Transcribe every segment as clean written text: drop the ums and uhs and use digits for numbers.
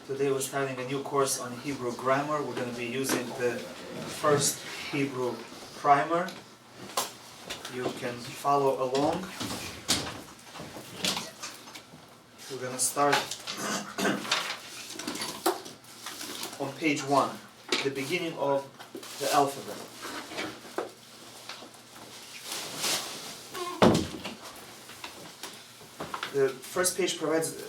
Today we're starting a new course on Hebrew grammar. We're going to be using the first Hebrew primer. You can follow along. We're going to start on page 1, the beginning of the alphabet. The first page provides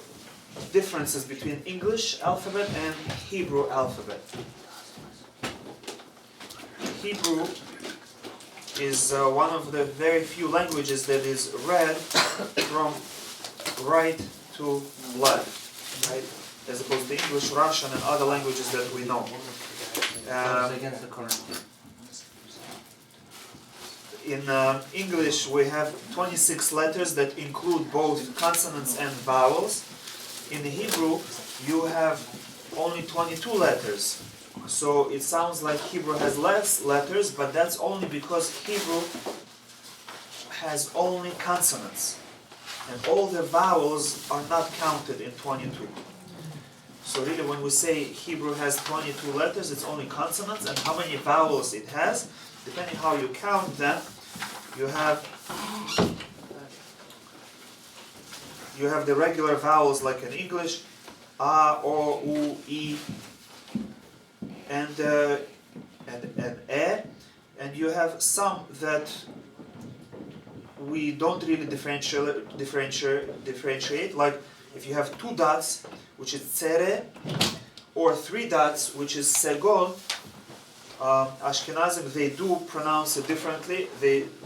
differences between English alphabet and Hebrew alphabet. Hebrew is one of the very few languages that is read from right to left, right? As opposed to English, Russian, and other languages that we know. In English, we have 26 letters that include both consonants and vowels. In Hebrew, you have only 22 letters. So it sounds like Hebrew has less letters, but that's only because Hebrew has only consonants. And all the vowels are not counted in 22. So really when we say Hebrew has 22 letters, it's only consonants, and how many vowels it has, depending how you count them, you have the regular vowels like in English, a, o, u, e, and e, and you have some that we don't really differentiate, like if you have 2 dots, which is tsere, or 3 dots, which is segol. Ashkenazim, they do pronounce it differently.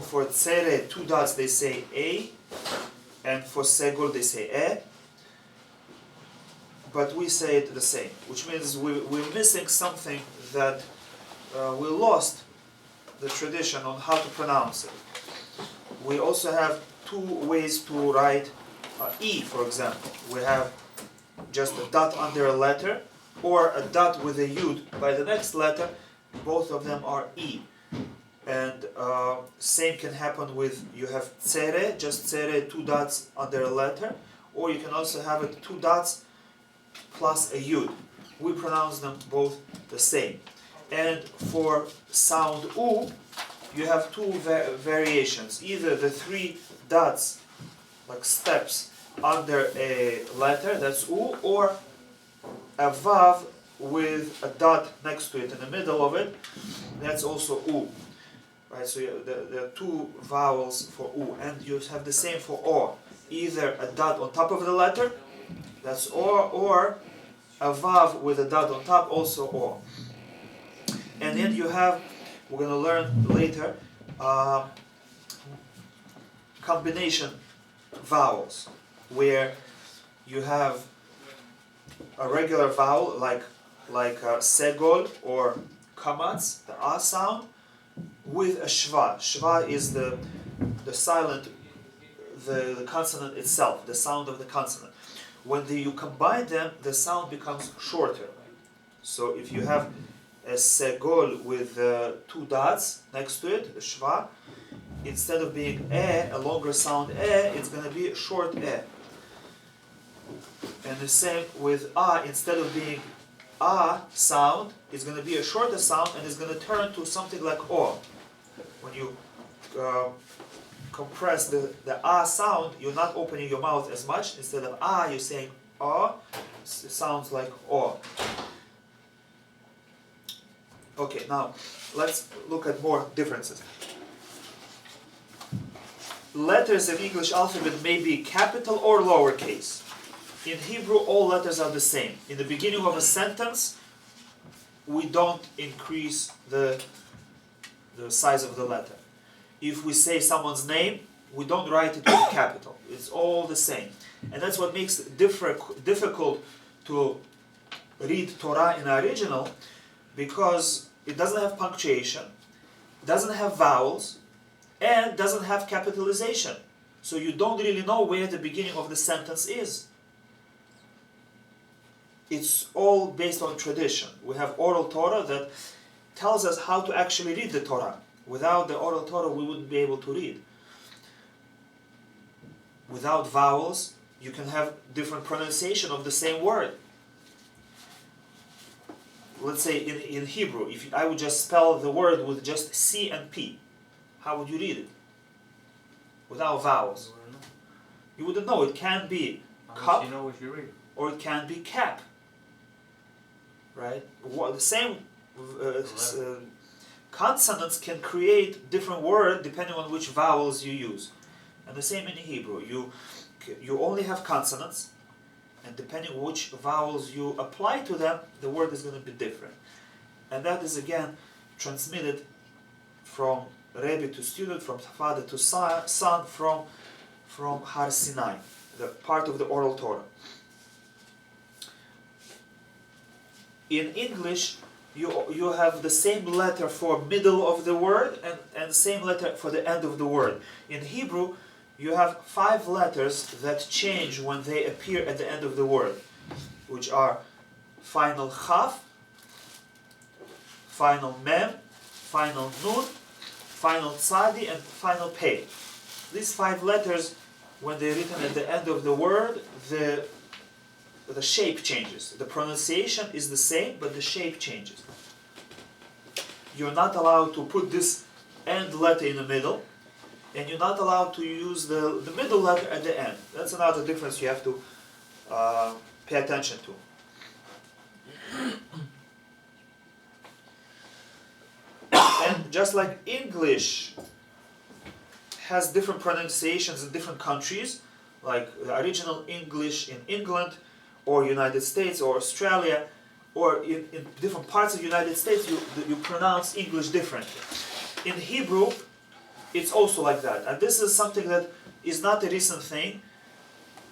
For tsere, 2 dots, they say a, and for segol, they say e. But we say it the same, which means we're missing something that we lost the tradition on how to pronounce it. We also have 2 ways to write e, for example. We have just a dot under a letter, or a dot with a yud by the next letter. Both of them are e. And same can happen with, you have tsere, just tsere, 2 dots under a letter, or you can also have it 2 dots plus a yud. We pronounce them both the same. And for sound u, you have 2 variations. Either the 3 dots, like steps, under a letter, that's u, or a vav with a dot next to it in the middle of it, that's also u. Right, so there are 2 vowels for u, and you have the same for o. Either a dot on top of the letter, that's o, or a vav with a dot on top, also o. And then you have, we're going to learn later, combination vowels, where you have a regular vowel like segol or kamatz, the a sound, with a shva. Shva is the silent, the consonant itself, the sound of the consonant. When you combine them, the sound becomes shorter. So if you have a segol with 2 dots next to it, the shva, instead of being a longer sound it's going to be a short e. And the same with a, instead of being a sound, it's going to be a shorter sound, and it's going to turn to something like o. When you compress the a sound, you're not opening your mouth as much. Instead of a, you're saying o. It sounds like o. Okay, now let's look at more differences. Letters in English alphabet may be capital or lowercase. In Hebrew, all letters are the same. In the beginning of a sentence, we don't increase the size of the letter. If we say someone's name, we don't write it with capital. It's all the same. And that's what makes it difficult to read Torah in the original, because it doesn't have punctuation, doesn't have vowels, and doesn't have capitalization. So you don't really know where the beginning of the sentence is. It's all based on tradition. We have oral Torah that tells us how to actually read the Torah. Without the oral Torah, we wouldn't be able to read. Without vowels, you can have different pronunciation of the same word. let's say in Hebrew, if I would just spell the word with just C and P, how would you read it? Without vowels. You wouldn't know. It can be cup, you know what you read. or it can be cap. Right? The same consonants can create different words depending on which vowels you use. And the same in Hebrew. You only have consonants, and depending on which vowels you apply to them, the word is going to be different. And that is again transmitted from Rabbi to student, from father to son, from Har Sinai, the part of the oral Torah. In English, you have the same letter for middle of the word and same letter for the end of the word. In Hebrew, you have 5 letters that change when they appear at the end of the word, which are final chaf, final mem, final nun, final tzadi, and final pei. These 5 letters, when they're written at the end of the word, the shape changes. The pronunciation is the same, but the shape changes. You're not allowed to put this end letter in the middle, and you're not allowed to use the middle letter at the end. That's another difference you have to pay attention to. And just like English has different pronunciations in different countries, like the original English in England, or United States, or Australia, or in different parts of the United States, you pronounce English differently. In Hebrew, it's also like that. And this is something that is not a recent thing.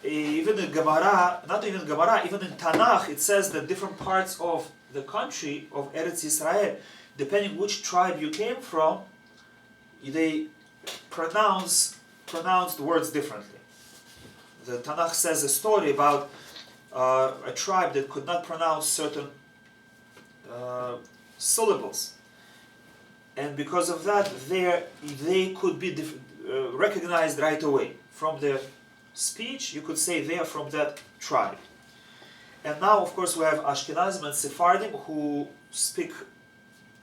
Even in Gemara, not even Gemara, even in Tanakh, it says that different parts of the country of Eretz Yisrael, depending which tribe you came from, they pronounce the words differently. The Tanakh says a story about a tribe that could not pronounce certain syllables, and because of that, they could be recognized right away from their speech. You could say they are from that tribe. And now, of course, we have Ashkenazim and Sephardim who speak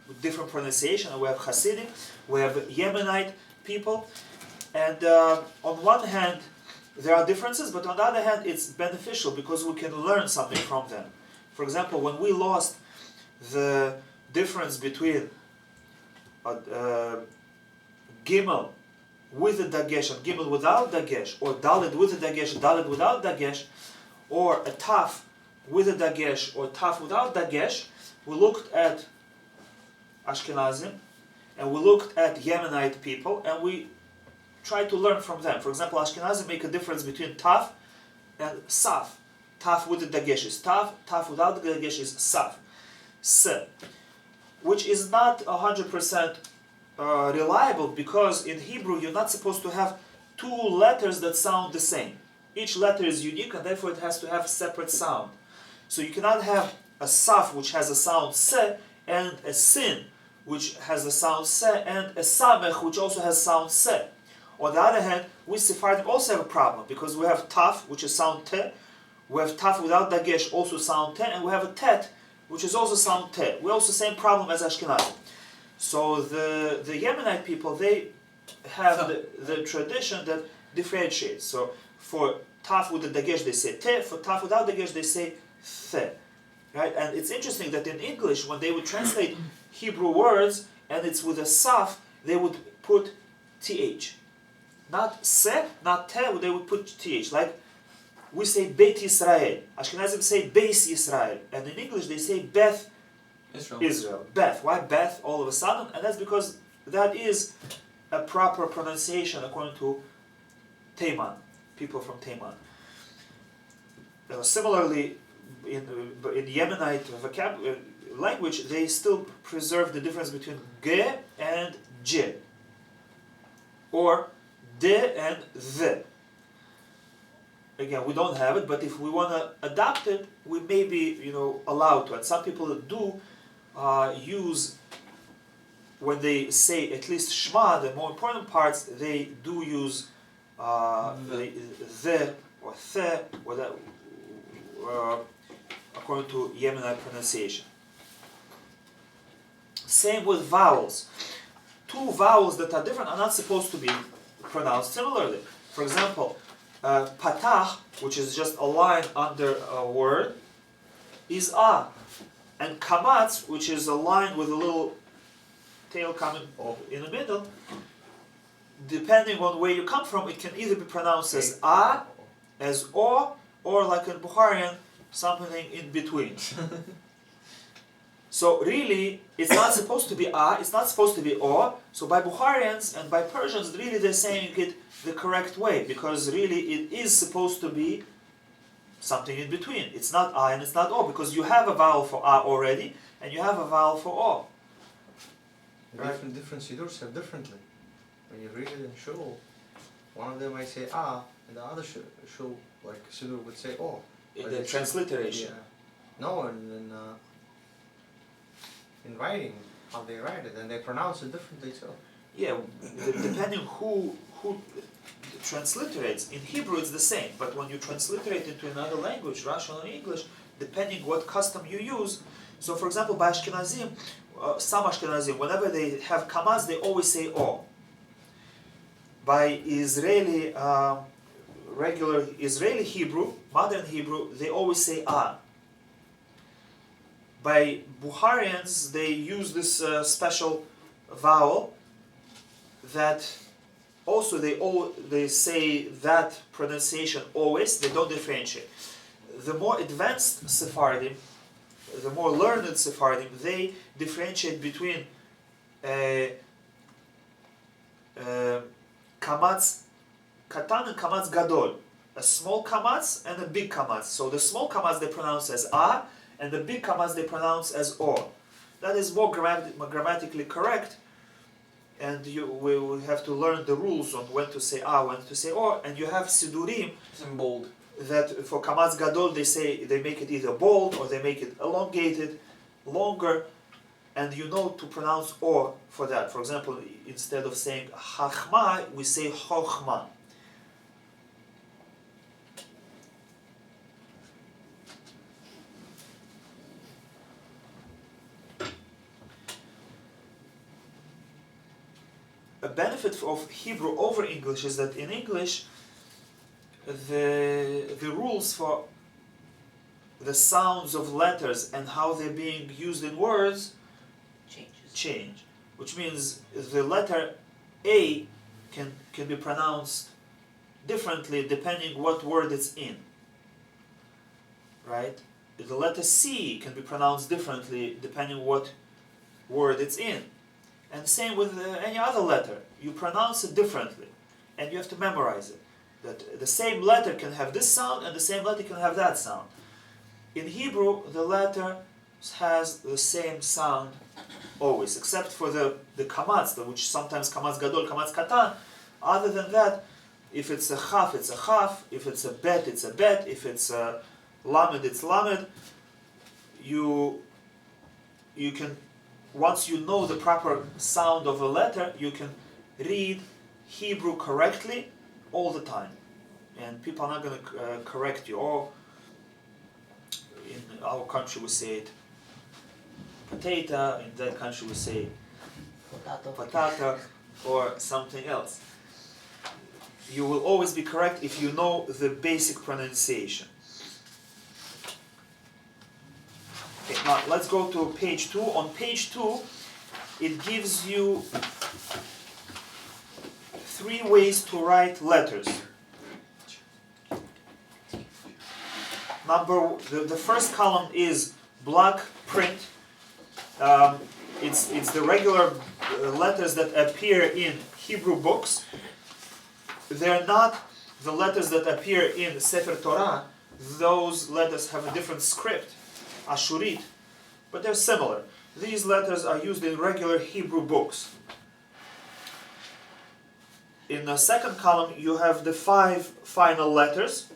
with different pronunciation, and we have Hasidim, we have Yemenite people, and on one hand, there are differences, but on the other hand, it's beneficial because we can learn something from them. For example, when we lost the difference between Gimel with a Dagesh and Gimel without Dagesh, or Dalet with a Dagesh, Dalet without Dagesh, or a Taf with a Dagesh, or Taf without Dagesh, we looked at Ashkenazim, and we looked at Yemenite people, and we try to learn from them. For example, Ashkenazim make a difference between Taf and Saf. Taf with the Dagesh is Taf, Taf without the Dagesh is Saf. S, which is not 100% reliable, because in Hebrew you're not supposed to have 2 letters that sound the same. Each letter is unique, and therefore it has to have a separate sound. So you cannot have a Saf which has a sound Se, and a Sin which has a sound Se, and a Samech which also has sound Se. On the other hand, we Sephardim also have a problem, because we have Taf, which is sound Te, we have Taf without Dagesh, also sound Te, and we have a Tet, which is also sound Te. We also same problem as Ashkenazim. So the Yemenite people, they have the tradition that differentiates. So for Taf with the Dagesh, they say Te, for Taf without Dagesh, they say The. Right? And it's interesting that in English, when they would translate Hebrew words, and it's with a Saf, they would put TH. Not Se, not Te, they would put TH. Like we say Beit Yisrael. Ashkenazim say Beis Yisrael. And in English they say Beth Israel. Beth. Why Beth all of a sudden? And that's because that is a proper pronunciation according to Teiman, people from Teiman. Similarly, in Yemenite language, they still preserve the difference between Ge and Je, or De and The. Again, we don't have it, but if we want to adopt it, we may be, allowed to. And some people do use, when they say at least Shema, the more important parts, they do use The or The, or that, according to Yemenite pronunciation. Same with vowels. Two vowels that are different are not supposed to be pronounced similarly. For example, patah, which is just a line under a word, is a. And kamatz, which is a line with a little tail coming in the middle, depending on where you come from, it can either be pronounced as a, as o, or like in Bukharian, something in between. So really, it's not supposed to be a, it's not supposed to be o. So by Bukharians and by Persians, really they're saying it the correct way, because really it is supposed to be something in between. It's not a and it's not o, because you have a vowel for a already, and you have a vowel for o. Right. Different sidurs have differently. When you read it in shul, one of them might say a, and the other shul, like sidur, would say o. In the transliteration. Yeah. No, and in writing, how they write it, and they pronounce it differently too. Yeah, depending who transliterates. In Hebrew it's the same, but when you transliterate into another language, Russian or English, depending what custom you use. So for example, by Ashkenazim, some Ashkenazim, whenever they have kamaz, they always say o. By Israeli, regular Israeli Hebrew, modern Hebrew, they always say a. By Bukharians, they use this special vowel that also they say that pronunciation always, they don't differentiate. The more advanced Sephardim, the more learned Sephardim, they differentiate between kamatz katan and kamatz gadol, a small kamatz and a big kamatz. So the small kamatz they pronounce as a, and the big kamatz they pronounce as o. That is more grammatically correct, and we will have to learn the rules on when to say a, when to say o, and you have sidurim. It's in bold. That for kamatz gadol they make it either bold or they make it elongated, longer, and you know to pronounce o for that. For example, instead of saying chachma, we say chochma. A benefit of Hebrew over English is that in English, the rules for the sounds of letters and how they're being used in words change. Which means the letter A can be pronounced differently depending what word it's in. Right? The letter C can be pronounced differently depending what word it's in. And same with any other letter. You pronounce it differently, and you have to memorize it. That the same letter can have this sound, and the same letter can have that sound. In Hebrew, the letter has the same sound always, except for the kamatz, which sometimes kamatz gadol, kamatz katan. Other than that, if it's a chaf, it's a chaf. If it's a bet, it's a bet. If it's a lamed, it's lamed. You can, once you know the proper sound of a letter, you can read Hebrew correctly all the time. And people are not going to correct you. Or in our country we say it potato, in that country we say patata, or something else. You will always be correct if you know the basic pronunciation. Okay, now let's go to page 2. On page 2, it gives you 3 ways to write letters. The first column is block print. It's the regular letters that appear in Hebrew books. They're not the letters that appear in Sefer Torah. Those letters have a different script, Ashurit, but they're similar. These letters are used in regular Hebrew books. In the second column, you have the 5 final letters,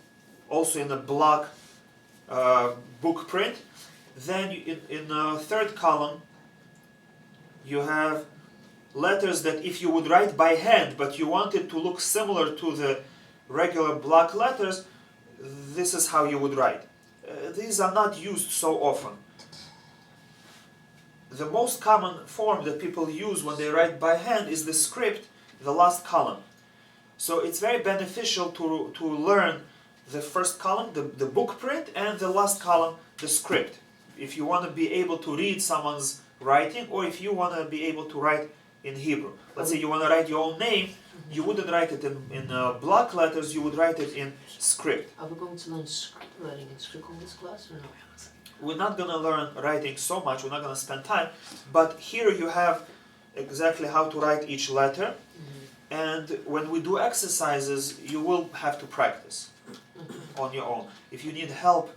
also in the block book print. Then in the third column, you have letters that if you would write by hand, but you want it to look similar to the regular block letters, this is how you would write. These are not used so often. the most common form that people use when they write by hand is the script, the last column. So it's very beneficial to learn the first column, the book print, and the last column, the script. If you want to be able to read someone's writing, or if you want to be able to write in Hebrew. Let's say you want to write your own name, you wouldn't write it in block letters, you would write it in script. Are we going to learn script writing in script in this class or no? We're not going to learn writing so much, we're not going to spend time, but here you have exactly how to write each letter, and when we do exercises, you will have to practice on your own. If you need help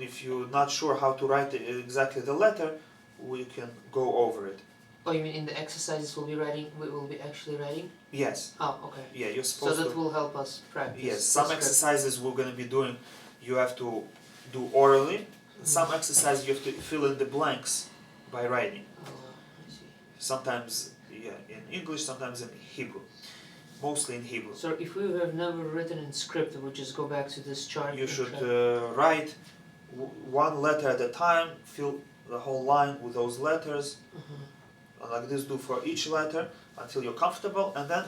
if you're not sure how to write exactly the letter, we can go over it. Oh, you mean in the exercises we will be actually writing? Yes. Oh, okay. Yeah, you're supposed to. So that will help us practice. Yes, some exercises we're going to be doing, you have to do orally. Some exercises you have to fill in the blanks by writing. Oh, I see. Sometimes, yeah, in English, sometimes in Hebrew. Mostly in Hebrew. So if we have never written in script, we'll just go back to this chart. You should write one letter at a time, fill the whole line with those letters. Like this, do for each letter until you're comfortable, and then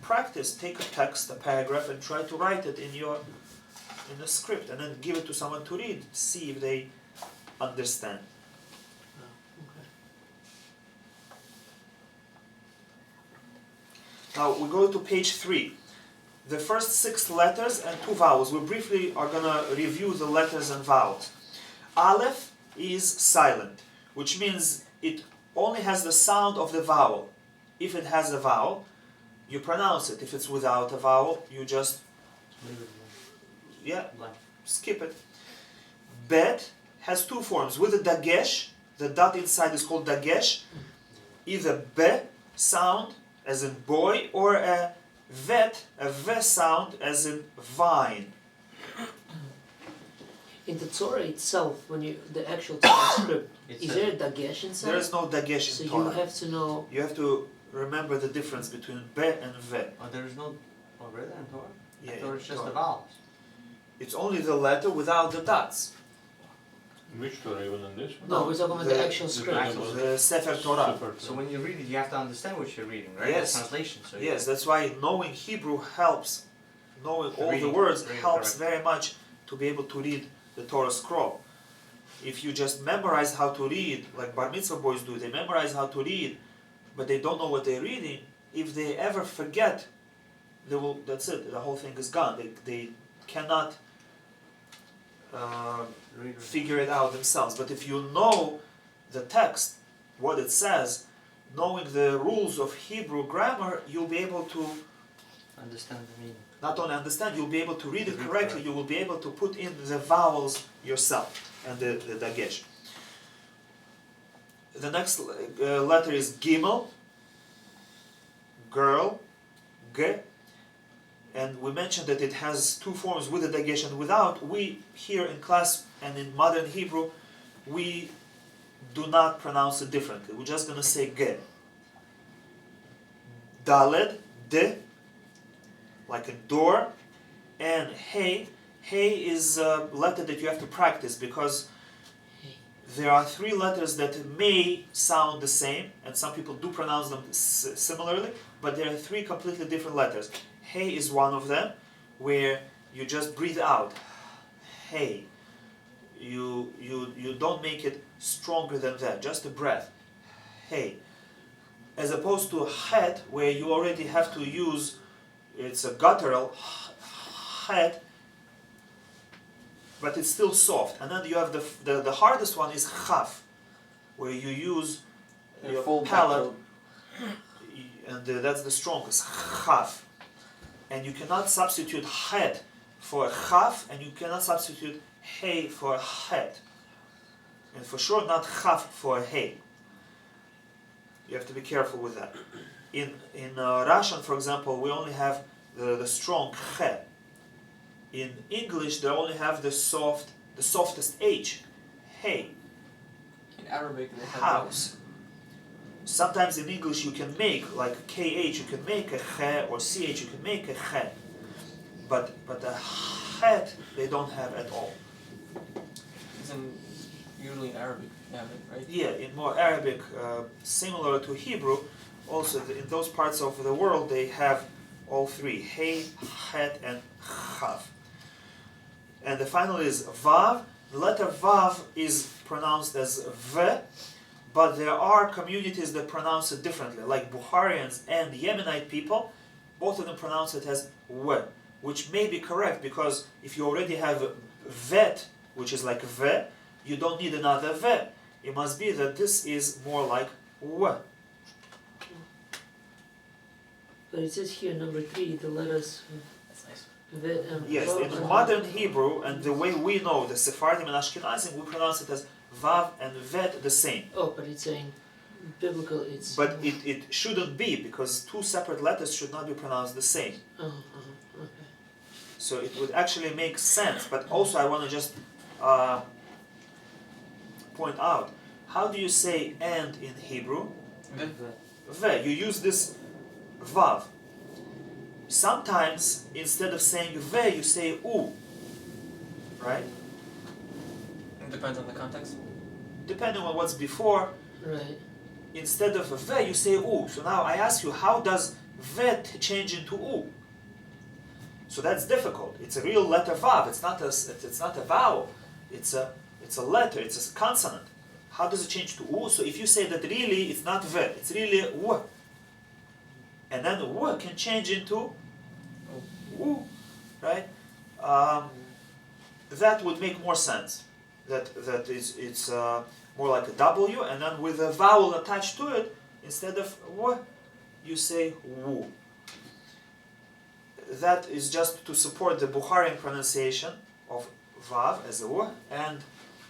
practice. Take a text, a paragraph, and try to write it in the script, and then give it to someone to read. See if they understand. Now we go to page 3. The first 6 letters and 2 vowels. We briefly are going to review the letters and vowels. Aleph is silent, which means it only has the sound of the vowel. If it has a vowel, you pronounce it. If it's without a vowel, you just skip it. Bet has 2 forms. With a dagesh, the dot inside is called dagesh. Either be sound, as in boy, or a vet, a ve sound, as in vine. In the Torah itself, when the actual Torah script, is there a dagesh inside? There is no dagesh in Torah. So you have to know. You have to remember the difference between be and ve. Oh, there is no really in Torah? Yeah, Torah is just Torah. the vowels. It's only the letter without the dots. Which Torah, even in this one? No, we're talking about the actual script. The Sefer Torah. So when you read it, you have to understand what you're reading, right? Yes. The translation. So Yes, that's why knowing Hebrew helps. Knowing all the Reading, words reading helps correctly. very much to be able to read the Torah scroll. If you just memorize how to read, like Bar Mitzvah boys do, they memorize how to read, but they don't know what they're reading. If they ever forget, that's it, the whole thing is gone. They cannot figure it out themselves. But if you know the text, what it says, knowing the rules of Hebrew grammar, you'll be able to understand the meaning. not only understand, you'll be able to read it correctly, you will be able to put in the vowels yourself and the dagesh. The next letter is Gimel, girl, G, and we mentioned that it has 2 forms, with the dagesh and without. We here in class and in modern Hebrew, we do not pronounce it differently. We're just going to say G. Daled, D, like a door, and Hey. Hey is a letter that you have to practice because there are 3 letters that may sound the same, and some people do pronounce them similarly, but there are 3 completely different letters. Hey is one of them, where you just breathe out. Hey. You don't make it stronger than that, just a breath. Hey. As opposed to het, where you already have to use, it's a guttural het, but it's still soft. And then you have the hardest one is chaf, where you use your palate, and that's the strongest, chaf. And you cannot substitute het for chaf, and you cannot substitute hey for het. And for sure not chaf for hey. You have to be careful with that. In Russian, for example, we only have the strong che. In English, they only have the softest h, hey. In Arabic, they have house. Sometimes in English you can make, like kh, you can make a che, or ch, you can make a che. But the het, they don't have at all. usually in Arabic you have it, right? Yeah, in more Arabic, similar to Hebrew, also in those parts of the world they have all three: Hey, Het, and Chav. And the final is Vav. The letter Vav is pronounced as V, but there are communities that pronounce it differently, like Bukharians and Yemenite people. Both of them pronounce it as W, which may be correct because if you already have Vet, which is like V, you don't need another V. It must be that this is more like W. But it says here, number 3, the letters That's nice. vet and Yes, vav in and modern Hebrew and the way we know the Sephardim and Ashkenazim, we pronounce it as Vav and Vet the same. Oh, but it's saying biblical, it's. But it shouldn't be because two separate letters should not be pronounced the same. Okay. So it would actually make sense. But also I want to just point out, how do you say and in Hebrew? Ve. You use this Vav. Sometimes instead of saying Ve, you say U. Right? It depends on the context. Depending on what's before, Right. instead of Ve, you say U. So now I ask you, how does Vet change into U? So that's difficult. It's a real letter Vav. It's not a vowel. It's a letter. It's a consonant. How does it change to U? So if you say that really it's not V, it's really W. And then W can change into U, right? That would make more sense. It's more like a W, and then with a vowel attached to it, instead of W, you say Wu. That is just to support the Bukharian pronunciation of Vav as a W and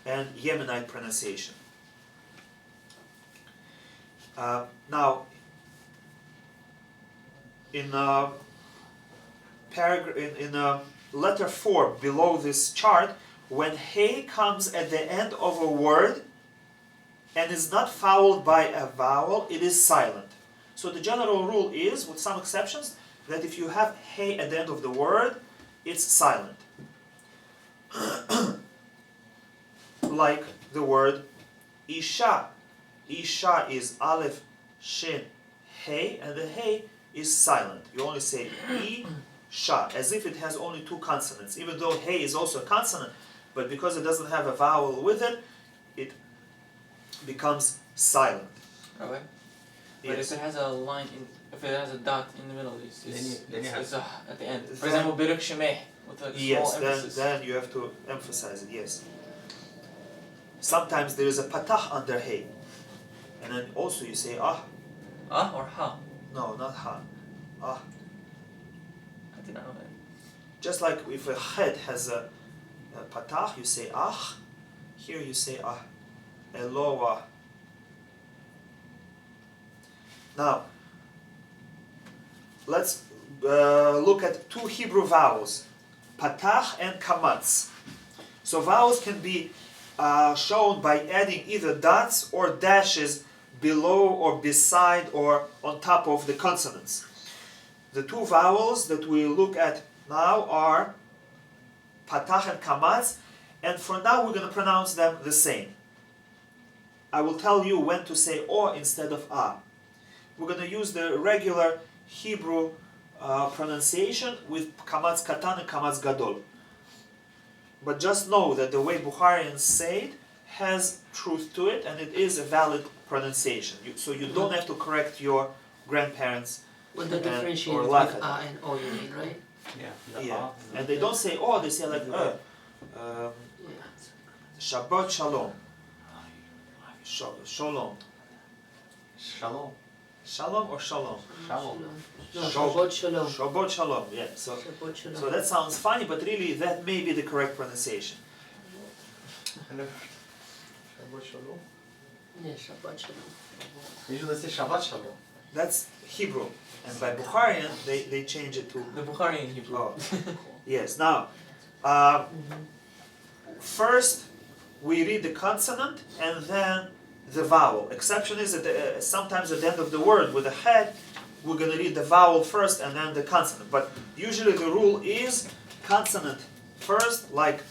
Yemenite pronunciation. Now, in letter 4 below this chart, when Hey comes at the end of a word and is not followed by a vowel, it is silent. So the general rule is, with some exceptions, that if you have Hey at the end of the word, it's silent. Like the word Isha. Isha is Aleph, Shin, Hey, and the Hey is silent. You only say Isha, as if it has only 2 consonants, even though Hey is also a consonant, but because it doesn't have a vowel with it, it becomes silent. Right. But Yes. if it has a line if it has a dot in the middle, it's at the end. For Then- example, Biruk Shemeh with a small Yes, emphasis. then you have to emphasize it, yes. Sometimes there is a patah under Hey, and then also you say Ah. Ah or ha? No, not Ha. Ah. I did not know that. Just like if a head has a patah, you say Ah. Here you say Ah. Eloah. Now, let's look at 2 Hebrew vowels, patah and kamatz. So vowels can be shown by adding either dots or dashes below or beside or on top of the consonants. The 2 vowels that we look at now are patah and kamatz, and for now we're going to pronounce them the same. I will tell you when to say O instead of A. We're going to use the regular Hebrew pronunciation with kamatz katan and kamatz gadol. But just know that the way Bukharians say it has truth to it, and it is a valid pronunciation. So you don't have to correct your grandparents. When they differentiate or with laugh at A and O, you mean, right? Yeah. And they don't say oh, they say like Yeah. Shabbat shalom. Shalom. Shalom. Shalom or shalom? Shalom. No, Shabbat Shalom. Shabbat shalom, yeah. Shabbat Shalom. So that sounds funny, but really that may be the correct pronunciation. Hello. Shabbat shalom. Yeah, Shabbat Shalom. Usually they say Shabbat shalom. That's Hebrew. And by Bukharian, they change it to... The Bukharian Hebrew. Oh, yes. Now, first we read the consonant and then the vowel. Exception is that sometimes at the end of the word with the head, we're going to read the vowel first and then the consonant. But usually the rule is consonant first, like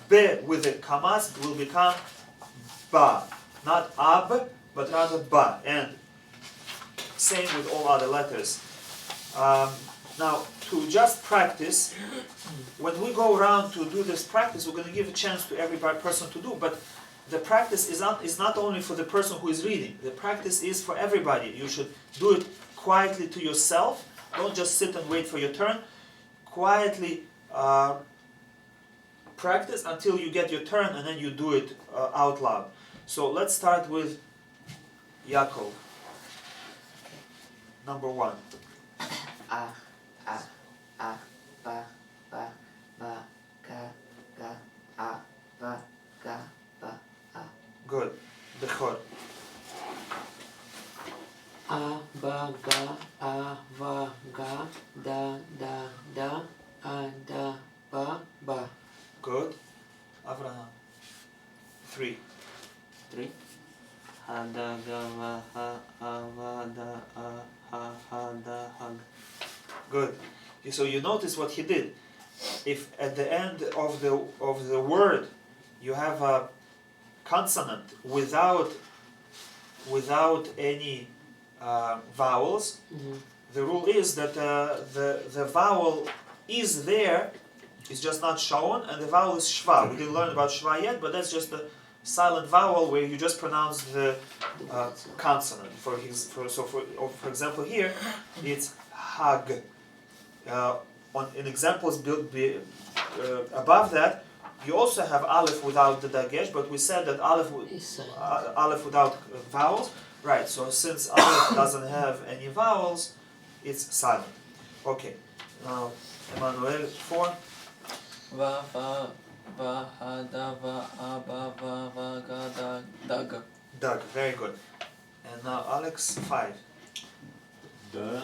B with the kamas, it will become B ba. Not ab, but rather ba. And same with all other letters. Now, to just practice, when we go around to do this practice, we're going to give a chance to every person to do, but the practice is not only for the person who is reading. The practice is for everybody. You should do it quietly to yourself. Don't just sit and wait for your turn. Quietly practice until you get your turn, and then you do it out loud. So let's start with Yaakov. Number 1. A, ba, ba, ba, ga, ga, a, ba, ga, ba, a. Good. Bechor. A, ba, ga, a, va, ga, da, da, a, da, ba. Good. Avraham. 3. 3. Ha da ga va ha a va da a ha da hag. Good. So you notice what he did. If at the end of the word you have a consonant without any vowels, the rule is that the vowel is there, it's just not shown, and the vowel is shva. We didn't learn about shva yet, but that's just a silent vowel where you just pronounce the consonant. For example here, it's hag. In examples above that, you also have aleph without the dagesh, but we said that aleph without vowels. Right, so since aleph doesn't have any vowels, it's silent. Okay, now Emmanuel 4. Va, va, va, ha, da, va, a, ba, va, va, ga, da, dag. Doug, very good. And now Alex 5. Da,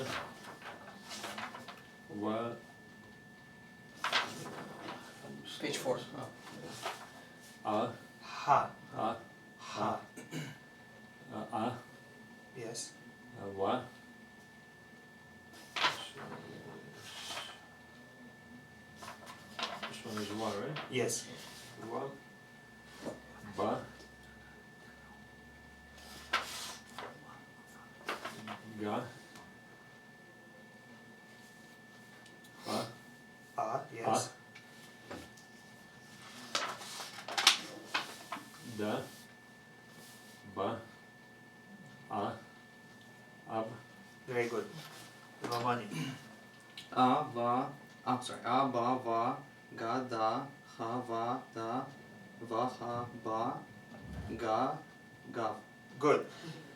wa. Page 4. A, Ha. a, Ha. a, Yes. wa. This one is wa, right? Yes. Wa, ba, ga, ha, Yes. da, ba, a, ab. Very good. Romani. A va, I'm sorry. A ba va ga da ha va da va ha ba ga ga. Good.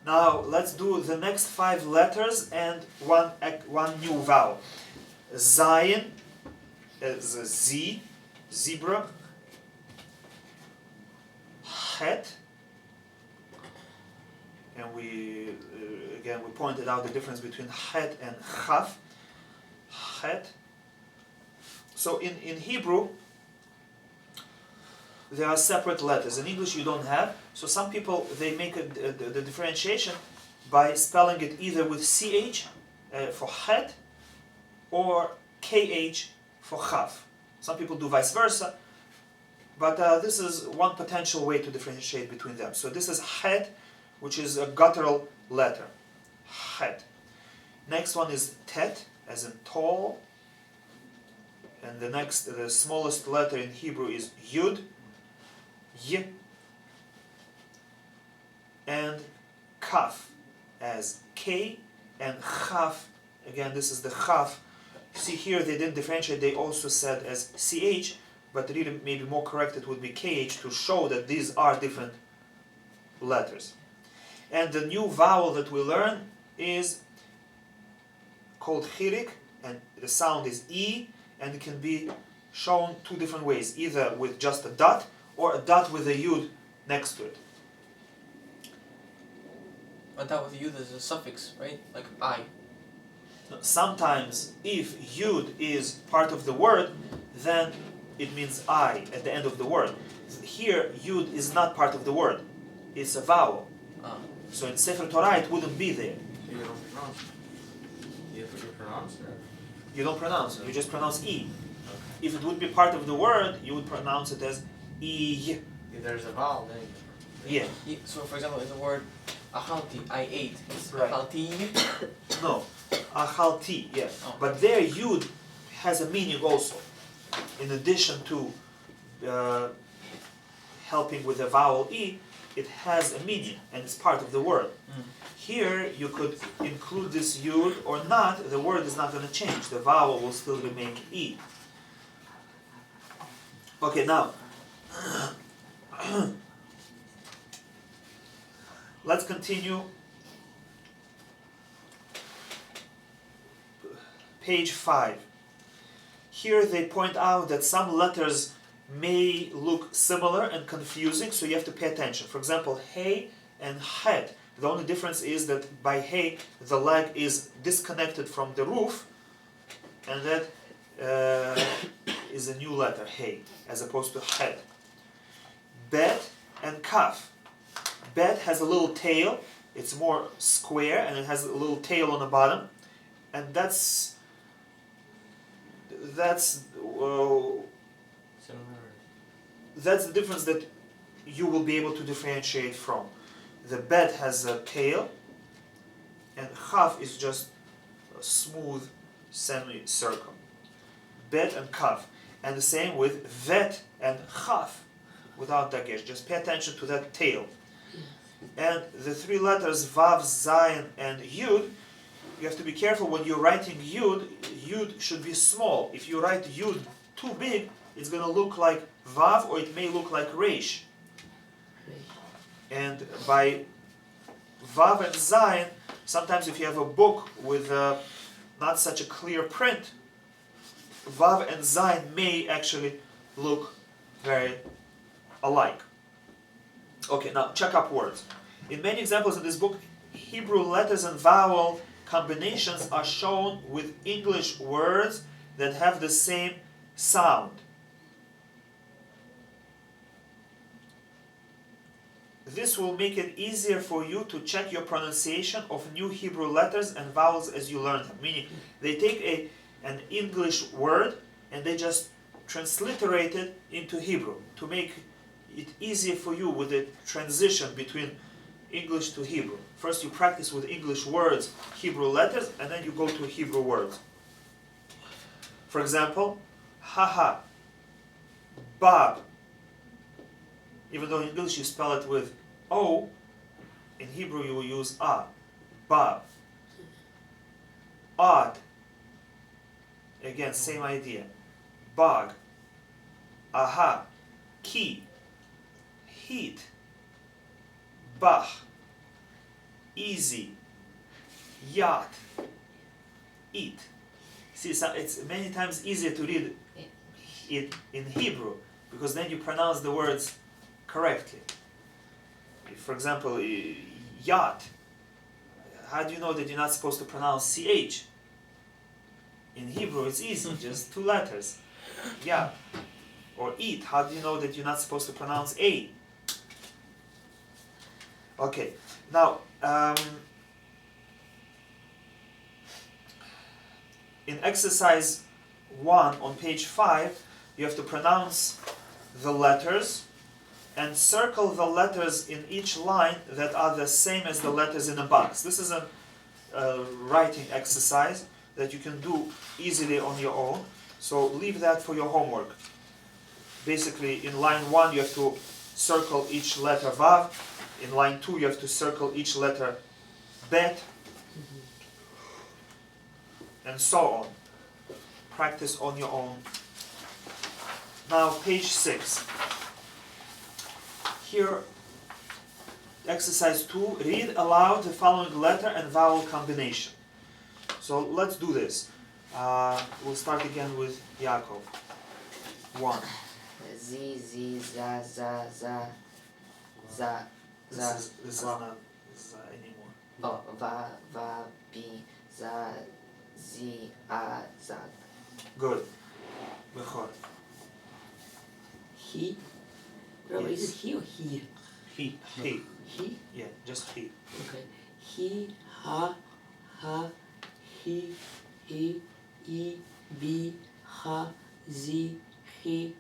Now let's do the next 5 letters and one new vowel. Zion is a Z, zebra. Het. And we again we pointed out the difference between het and chaf. Het. So in Hebrew there are separate letters. In English you don't have. So some people they make the differentiation by spelling it either with ch for het or kh for chaf. Some people do vice versa. But this is one potential way to differentiate between them. So this is het, which is a guttural letter. Het. Next one is tet, as in tall. And the smallest letter in Hebrew is yud, y. And kaf, as k, and chaf. Again, this is the chaf. See here, they didn't differentiate. They also said as ch. But really, maybe more correct, it would be KH to show that these are different letters. And the new vowel that we learn is called chirik, and the sound is E, and it can be shown 2 different ways, either with just a dot, or a dot with a yud next to it. But that with you, there's a suffix, right? Like I. Sometimes, if yud is part of the word, then it means I at the end of the word. Here, yud is not part of the word. It's a vowel. So in Sefer Torah, it wouldn't be there. So you don't pronounce it. You pronounce it. You don't pronounce it. You just pronounce E. Okay. If it would be part of the word, you would pronounce it as E. If there's a vowel, then Yeah. So for example, in the word ahalti, I ate, it's Right. ahalti. No, achalti, yeah. Oh. But there yud has a meaning also. In addition to helping with the vowel e, it has a meaning and it's part of the word. Here you could include this yud or not, the word is not going to change. The vowel will still remain e. Okay, now let's continue. Page 5. Here they point out that some letters may look similar and confusing, so you have to pay attention. For example, hey and het. The only difference is that by hey, the leg is disconnected from the roof, and that is a new letter, hey, as opposed to het. Bet and kaf. Bet has a little tail, it's more square, and it has a little tail on the bottom, and that's the difference that you will be able to differentiate from. The bet has a tail, and chaf is just a smooth semicircle. Bet and kaf. And the same with vet and chaf, without dagesh. Just pay attention to that tail. And the three letters vav, zayin, and yud, you have to be careful when you're writing yud. Yud should be small. If you write yud too big, it's going to look like vav, or it may look like reish. And by vav and zayin, sometimes if you have a book with not such a clear print, vav and zayin may actually look very alike. Okay, now check up words. In many examples in this book, Hebrew letters and vowel combinations are shown with English words that have the same sound. This will make it easier for you to check your pronunciation of new Hebrew letters and vowels as you learn them. Meaning, they take an English word and they just transliterate it into Hebrew to make it easier for you with the transition between English to Hebrew. First you practice with English words, Hebrew letters, and then you go to Hebrew words. For example, haha, bab. Even though in English you spell it with O, in Hebrew you will use a, bab. Odd. Again, same idea. Bag. Aha. Key. Heat. Bach. Easy. Yacht. Eat. See, so it's many times easier to read it in Hebrew because then you pronounce the words correctly. For example, yacht. How do you know that you're not supposed to pronounce CH? In Hebrew it's easy, just two letters. Yeah. Or eat. How do you know that you're not supposed to pronounce A? Okay. Now, in exercise 1 on page 5, you have to pronounce the letters and circle the letters in each line that are the same as the letters in a box. This is a writing exercise that you can do easily on your own. So leave that for your homework. Basically, in line 1 you have to circle each letter vav. In line 2 you have to circle each letter bet. And so on. Practice on your own. Now page 6. Here, exercise 2, read aloud the following letter and vowel combination. So let's do this. We'll start again with Yaakov. 1. Z, Z, za, za, za, za, za. This is not za anymore. Oh, va, va, bi, za, zi, a, za. Good. Bechor. He? Rabbi, is it he or he? He. He? Yeah, just he. Okay. He, ha, he, I, bi, ha, zi, he,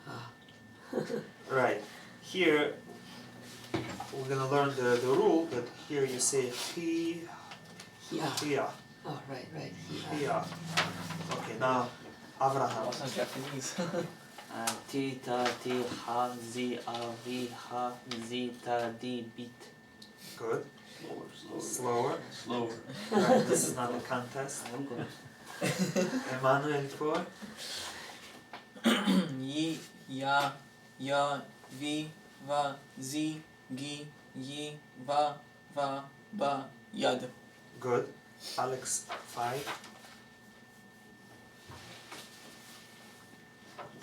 ha. Right. here we're gonna learn the rule that here you say he, Here. here, Oh, right. Here. here. Okay, now Avraham. Also Japanese. Ti ta ti ha zi a vi ha zi ta di bit. Good. Slower. Slower. Slower. Right, this is not a contest. I'm good. Emmanuel for Yi, ya, vi, va, zi, gi, yi, va, ba, yad. good. Alex 5.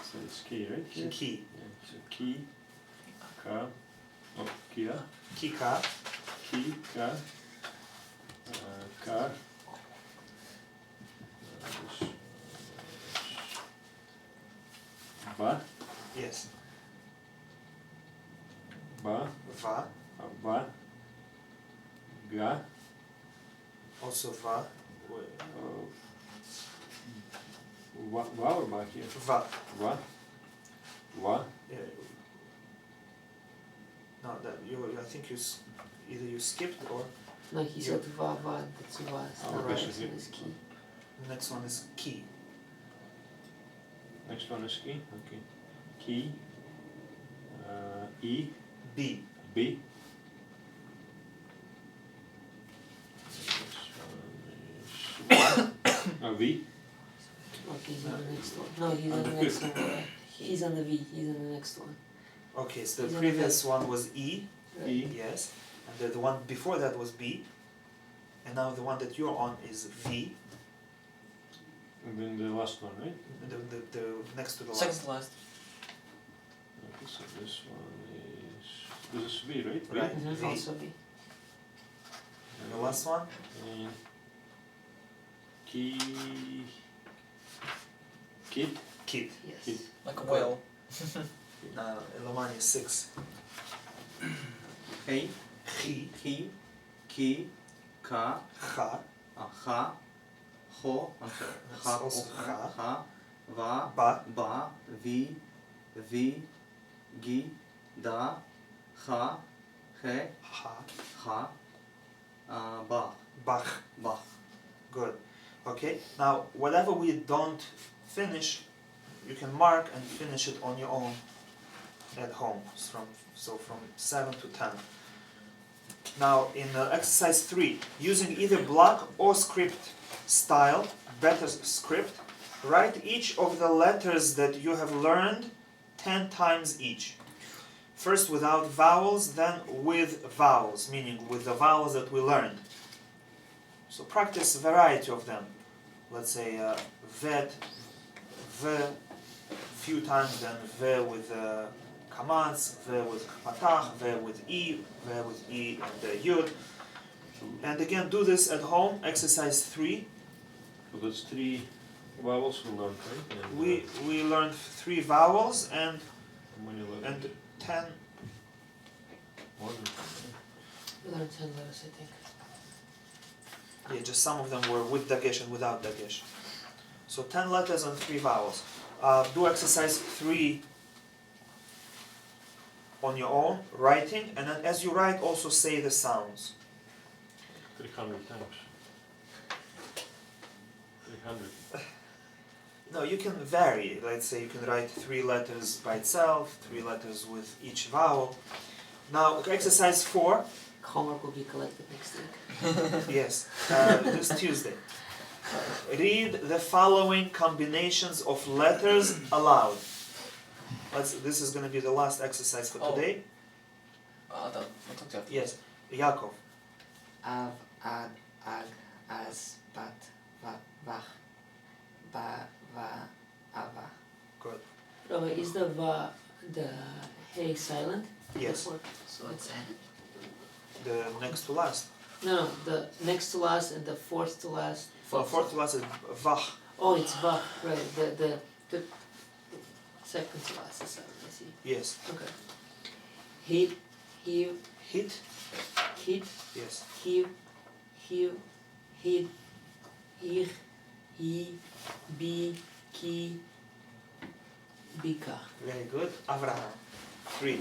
So it's key, right? Here? Ki. Yeah. So key, ka, oh, kia, Kika. ki, ka, kar. Ba, Yes. ba, Va. ba, ga, Also va. va or ba here? Va. Va, va, Yeah. No, that you. I think either you skipped or No, he said va, that's va. It's Oh, not okay, right. so It's he- not his key. the next one is ki. next one is key, okay. Key, E, B. B. This one is V. Okay, he's on the next one. No, he's on the next one. He's on the V. He's on the next one. Okay, so the He's on previous one was E. Right. E. Yes. And the one before that was B. And now the one that you're on is V. And then the last one, right? The next to the Second last. to last. Okay, so this one is, this is V, right? V. Right. Mhm, V. Also V. And the last one? And key, kid, Kid. Yes. Kid. Like a whale. Now Elomani is 6. Hey, Chi. he, ki, ka, Cha. ha, ho, I'm sorry, That's ha, also ha, ha. ha, va, Ba. ba, vi, gi, da, ha, he, Ha. ha, ba, Bach. ba. Good. Okay. Now whatever we don't finish, you can mark and finish it on your own at home. So from 7 to 10. Now in exercise 3, using either block or script style, better script, write each of the letters that you have learned 10 times each. First without vowels, then with vowels, meaning with the vowels that we learned. So practice a variety of them. Let's say vet, v, few times, then v with kamaz, v with patach, v with e, and yud. And again, do this at home, exercise 3. so that's 3 vowels we learned, right? And, We learned 3 vowels and how many letters? 10. More than 10. We learned 10 letters, I think. Yeah, just some of them were with dagesh and without dagesh. So 10 letters and 3 vowels. Do exercise 3 on your own, writing, and then as you write, also say the sounds. 300 times. 300. No, you can vary. Let's say you can write 3 letters by itself, 3 letters with each vowel. Now, exercise 4. Homework will be collected next week. Yes, this Tuesday. Read the following combinations of letters aloud. This is going to be the last exercise for today. I'll talk to you after. Yes, Yaakov. Av, ad, ag, az, bat, va, vach, ba, va, ava. Good. Rabbi, is the va, the hey silent? Yes, Before? So it's the next to last. no, the next to last and the fourth to last. Fourth to last is vach. Oh, it's va, right? The second to last is silent. I see. Yes. Okay. Hit, hew, Hit. hit, Yes. hew, hid, ich, he, bi, ki, bika. Very good. Avraham. 3.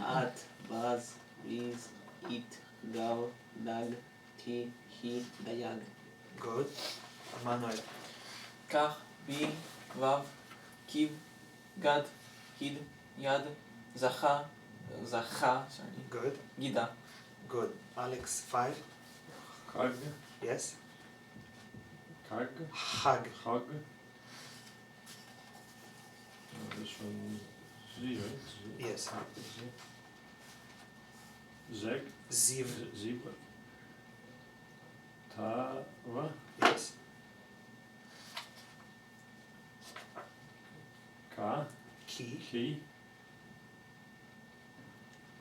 At, baz, viz, it, gav, dag, ti, hi, dayag. Good. Emmanuel. Kach, bi, vav, kiv, gad, hid, yad, zacha, sorry, Good. gida. Good. Alex. 5. Chag, Yes. Kag, Chag. Chag. This one, Z, right? Z. Yes. Z. Zeg, Ziv. Ziv. Tava, Yes. Ka, Ki. Ki,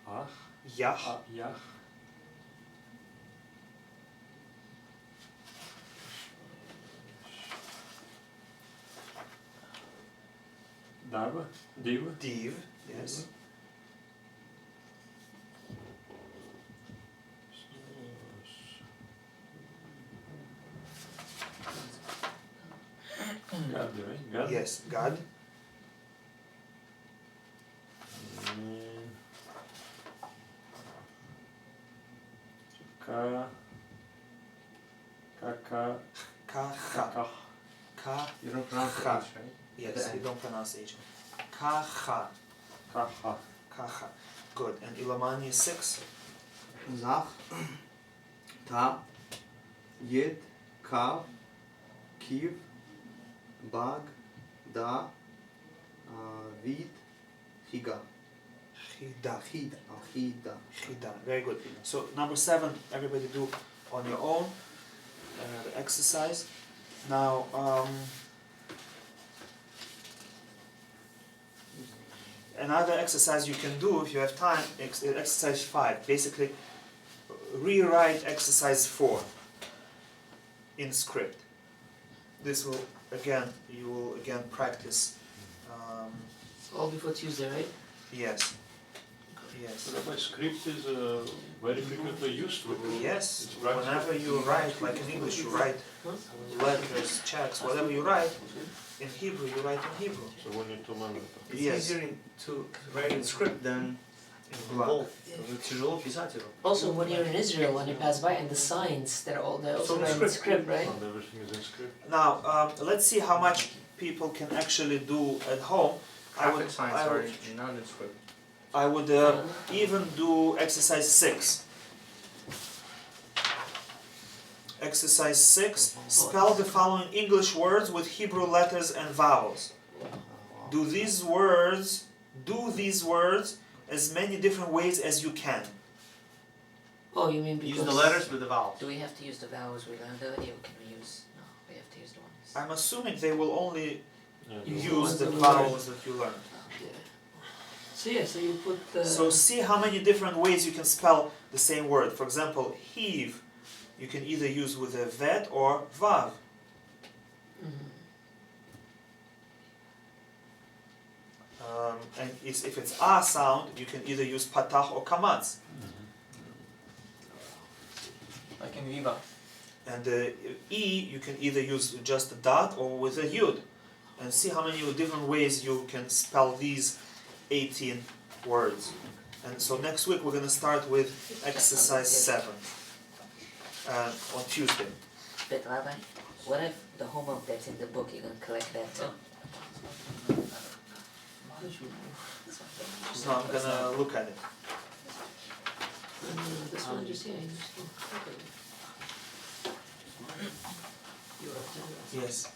Ach, Yach. Yach. Dava, Div, Div. Yes. Gad, right? Gad. Yes. Gad. Ka, Kaka, Kacha. Kach. Ka. You don't pronounce the Ha. H, right? Yes. You don't pronounce H. Kacha. Kacha. Kacha. Good. And Ilamani 6. Zach, Ta, Yid, Kav, Kiv, Bag, Da, Vid, Higa. Chida. Chida. Chida. Very good. So number 7, everybody do on your own. The exercise. Now, another exercise you can do if you have time. Exercise 5. Basically, rewrite exercise 4 in script. This will you will again practice. All before Tuesday, right? Yes. Yes. Rabbi, script is very frequently used with Yes. It's practical. Whenever you write, like in English, you write letters, checks, whatever you write. In Hebrew, you write in Hebrew. So when you command It's Yes. easier to write in script than in bold. Тяжело писать его. Also, when you're in Israel, when you pass by, and the signs, they're also So written in script, right? and everything is in script. Now, let's see how much people can actually do at home. Graphic signs are not in script. I would even do exercise 6. Exercise 6. Spell the following English words with Hebrew letters and vowels. Do these words as many different ways as you can. Oh, you mean because... Use the letters with the vowels. Do we have to use the vowels we learned already, or can we use... No, we have to use the ones... I'm assuming they will only Yeah, use the that we vowels that you learned. Yeah. So yeah, so you put the... So see how many different ways you can spell the same word. For example, heave, you can either use with a vet or vav. Mhm. And if it's a sound, you can either use patach or kamatz. Like in Viva. And e, you can either use just a dot or with a yud. And see how many different ways you can spell these 18 words. And so next week we're going to start with exercise 7 on Tuesday. But Rabbi, what if the homework that's in the book, you're going to collect that too? So I'm going to look at it. This one just, yeah, you just... Yes.